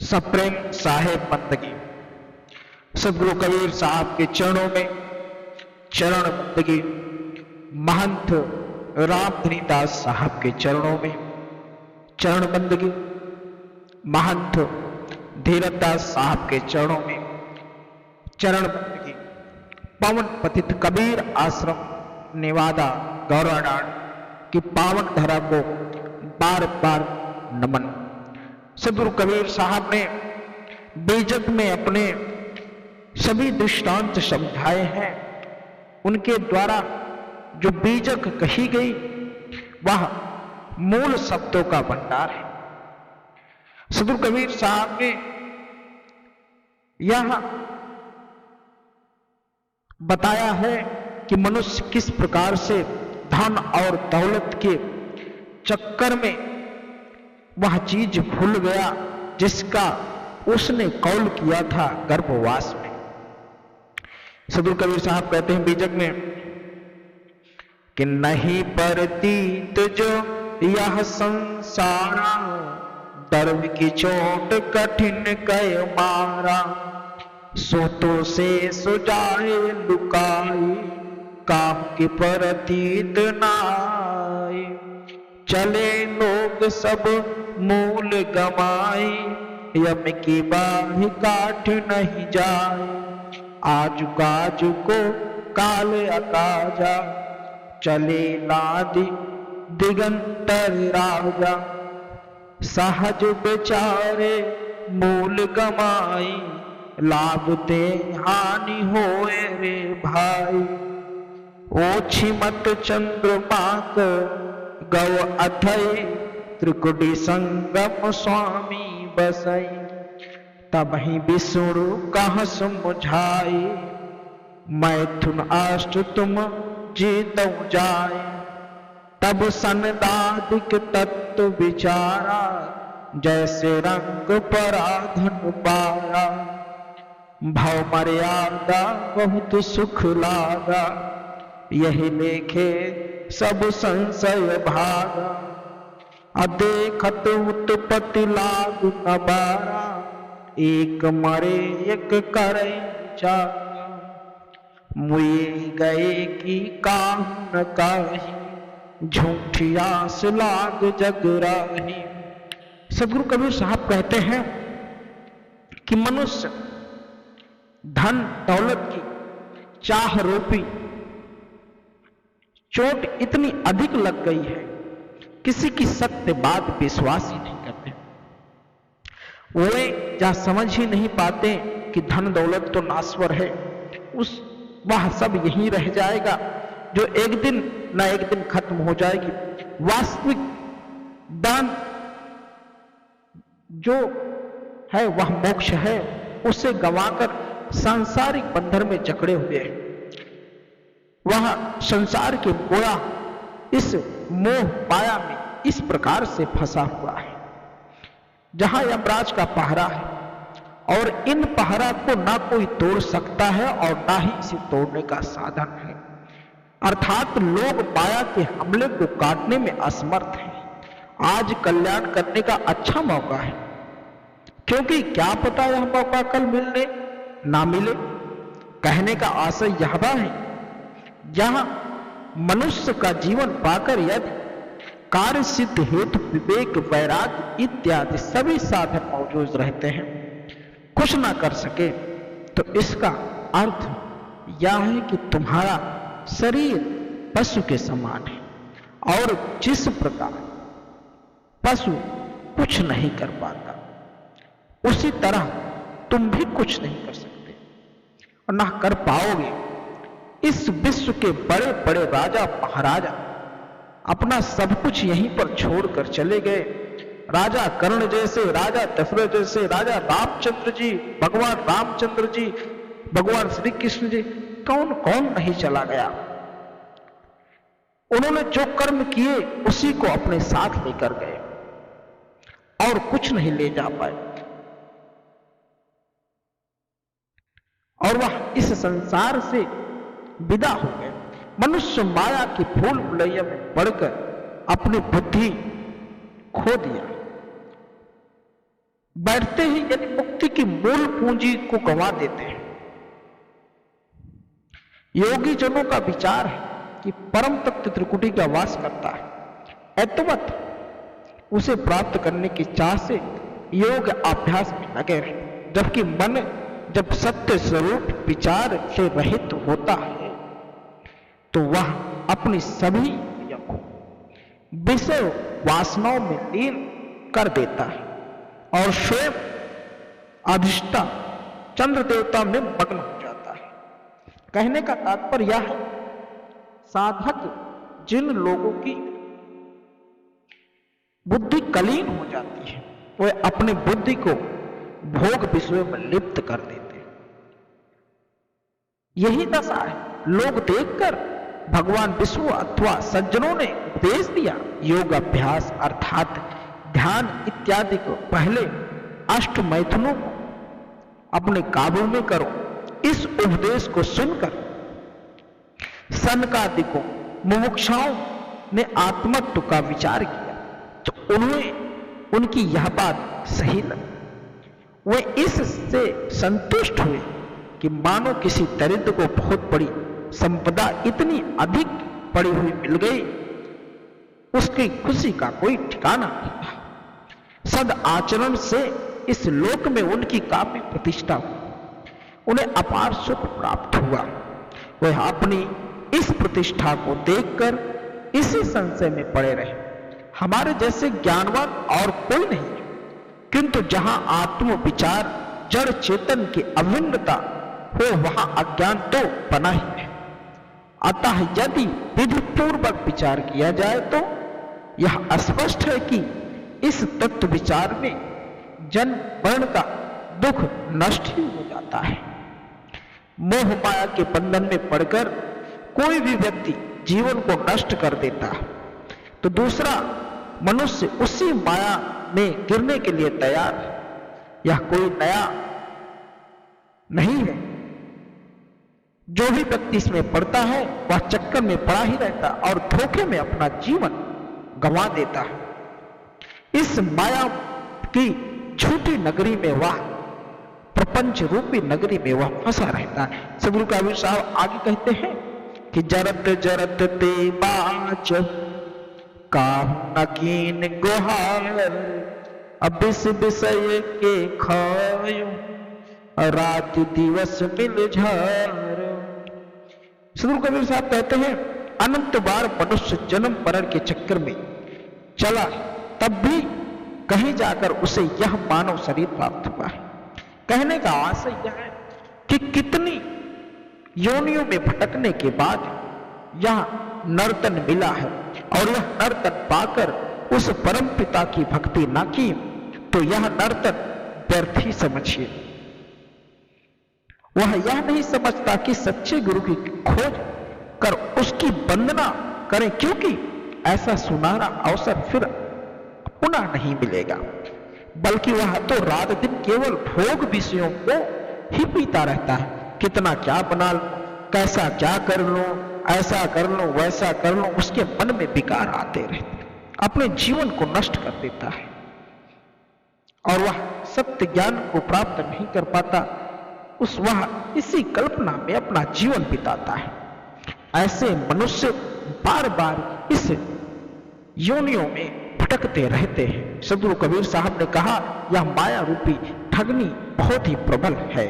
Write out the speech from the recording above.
सप्रेम साहेब बंदगी। सदगुरु कबीर साहब के चरणों में चरण बंदगी। महंत रामधनी दास साहब के चरणों में चरण बंदगी। महंत धीरज दास साहब के चरणों में चरण बंदगी। पवन पतित कबीर आश्रम नेवादा गौराडांड की पावन धरा को बार बार नमन। सदगुरु कबीर साहब ने बीजक में अपने सभी दृष्टांत समझाए हैं। उनके द्वारा जो बीजक कही गई वह मूल शब्दों का भंडार है। सदगुरु कबीर साहब ने यह बताया है कि मनुष्य किस प्रकार से धन और दौलत के चक्कर में वह चीज भूल गया जिसका उसने कौल किया था गर्भवास में। सदगुरु कबीर साहब कहते हैं बीजक में कि नहीं प्रतीत जो यह संसारा, दर्व की चोट कठिन कय मारा, सोतों से सुजाए लुकाई, काम की प्रतीत नाई, चले लोग सब मूल गमाई, यम की बाहि काट नहीं जाए, आज काज को काल अकाजा, चले लादि दिगंतर राजा, सहज बेचारे मूल गमाई, लाभ ते हानि होए रे भाई, ओछी मत चंद्रमा को गव अथई, त्रिकुटी संगम स्वामी बसई, तबहि विष्णु कह समझाई, मैथुन अष्ट तुम जीतौ जाए, तब सनदादिक तत्व विचारा, जैसे रंग पराधन पारा, भव मर्यादा बहुत सुख लागा, यही लेखे सब संशय भागा, अदेखत उत्पत्ति लागु न बारा, एक मरे एक करे चारा, मुए गए की काहू न काही, झूठी आस लाग जग राही। सदगुरु कबीर साहब कहते हैं कि मनुष्य धन दौलत की चाह रूपी चोट इतनी अधिक लग गई है, किसी की सत्य बात विश्वास ही नहीं करते। वे या समझ ही नहीं पाते कि धन दौलत तो नाश्वर है, वह सब यहीं रह जाएगा जो एक दिन ना एक दिन खत्म हो जाएगी। वास्तविक दान जो है वह मोक्ष है, उसे गंवाकर सांसारिक बंधन में जकड़े हुए हैं। वह संसार के गोया इस मोह माया में इस प्रकार से फंसा हुआ है जहां यमराज का पहरा है, और इन पहरा को ना कोई तोड़ सकता है और ना ही इसे तोड़ने का साधन है। अर्थात लोग माया के हमले को काटने में असमर्थ हैं। आज कल्याण करने का अच्छा मौका है, क्योंकि क्या पता यह मौका कल मिलने ना मिले। कहने का आशय यह है, जहां मनुष्य का जीवन पाकर यदि कार्य सिद्ध हेतु विवेक वैराग्य इत्यादि सभी साधन मौजूद रहते हैं, कुछ ना कर सके, तो इसका अर्थ यह है कि तुम्हारा शरीर पशु के समान है, और जिस प्रकार पशु कुछ नहीं कर पाता, उसी तरह तुम भी कुछ नहीं कर सकते और ना कर पाओगे। इस विश्व के बड़े बड़े राजा महाराजा अपना सब कुछ यहीं पर छोड़कर चले गए। राजा कर्ण जैसे, राजा दशरथ जैसे, राजा रामचंद्र जी, भगवान रामचंद्र जी, भगवान श्री कृष्ण जी, कौन कौन नहीं चला गया। उन्होंने जो कर्म किए उसी को अपने साथ लेकर गए और कुछ नहीं ले जा पाए, और वह इस संसार से विदा हो गए। मनुष्य माया की भूल भुलैया में पड़कर अपनी बुद्धि खो दिया। बैठते ही यानी मुक्ति की मूल पूंजी को गंवा देते हैं। योगी जनों का विचार है कि परम तत्व त्रिकुटी का वास करता है। एतवत उसे प्राप्त करने की चाह से योग अभ्यास में लगे रहे, जबकि मन जब सत्य स्वरूप विचार से रहित होता है तो वह अपनी सभी इंद्रियों को विषय वासनाओं में लीन कर देता है और स्वयं अधिष्ठा चंद्र देवता में मग्न हो जाता है। कहने का तात्पर्य यह है, साधक जिन लोगों की बुद्धि कलीन हो जाती है वे अपनी बुद्धि को भोग विषयों में लिप्त कर देते हैं। यही दशा है। लोग देखकर भगवान विष्णु अथवा सज्जनों ने उपदेश दिया, योग अभ्यास अर्थात ध्यान इत्यादि को पहले अष्ट मैथुनों को अपने काबू में करो। इस उपदेश को सुनकर सनकादिकों मुमुक्षुओं ने आत्मत्व का विचार किया तो उन्हें उनकी यह बात सही लगी। वे इससे संतुष्ट हुए कि मानो किसी दरिद्र को बहुत बड़ी संपदा इतनी अधिक पड़ी हुई मिल गई, उसकी खुशी का कोई ठिकाना नहीं था। सद आचरण से इस लोक में उनकी काफी प्रतिष्ठा हुई, उन्हें अपार सुख प्राप्त हुआ। वह अपनी इस प्रतिष्ठा को देखकर इसी संशय में पड़े रहे, हमारे जैसे ज्ञानवान और कोई नहीं है। किंतु जहां आत्म विचार जड़ चेतन की अभिन्नता हो वहां अज्ञान तो बना ही है। अतः यदि विधि पूर्वक विचार किया जाए तो यह स्पष्ट है कि इस तत्व विचार में जन्म मरण का दुख नष्ट ही हो जाता है। मोह माया के बंधन में पड़कर कोई भी व्यक्ति जीवन को नष्ट कर देता है तो दूसरा मनुष्य उसी माया में गिरने के लिए तैयार है। यह कोई नया नहीं है। जो भी व्यक्ति इसमें पड़ता है वह चक्कर में पड़ा ही रहता और धोखे में अपना जीवन गंवा देता है। इस माया की झूठी नगरी में वह प्रपंच रूपी नगरी में वह फंसा रहता है। सदगुरु कबीर साहब आगे कहते हैं कि जरत जरत ते बाच काकीन गुहार अबिस विषय के खायो रात दिवस मिल झार। सदगुरु कबीर साहब कहते हैं अनंत बार मनुष्य जन्म मरण के चक्कर में चला, तब भी कहीं जाकर उसे यह मानव शरीर प्राप्त हुआ है। कहने का आशय यह है कि कितनी योनियों में भटकने के बाद यह नर्तन मिला है और यह नर्तन पाकर उस परम पिता की भक्ति न की तो यह नर्तन व्यर्थ ही समझिए। वह यह नहीं समझता कि सच्चे गुरु की खोज कर उसकी वंदना करें, क्योंकि ऐसा सुनहरा अवसर फिर पुनः नहीं मिलेगा, बल्कि वह तो रात दिन केवल भोग विषयों को ही पीता रहता है। कितना क्या बना लो, कैसा क्या कर लो, ऐसा कर लो, वैसा कर लो, उसके मन में विकार आते रहते, अपने जीवन को नष्ट कर देता है और वह सत्य ज्ञान को प्राप्त नहीं कर पाता। वह इसी कल्पना में अपना जीवन बिताता है। ऐसे मनुष्य बार बार इस योनियों में भटकते रहते हैं। सदगुरु कबीर साहब ने कहा यह माया रूपी ठगनी बहुत ही प्रबल है।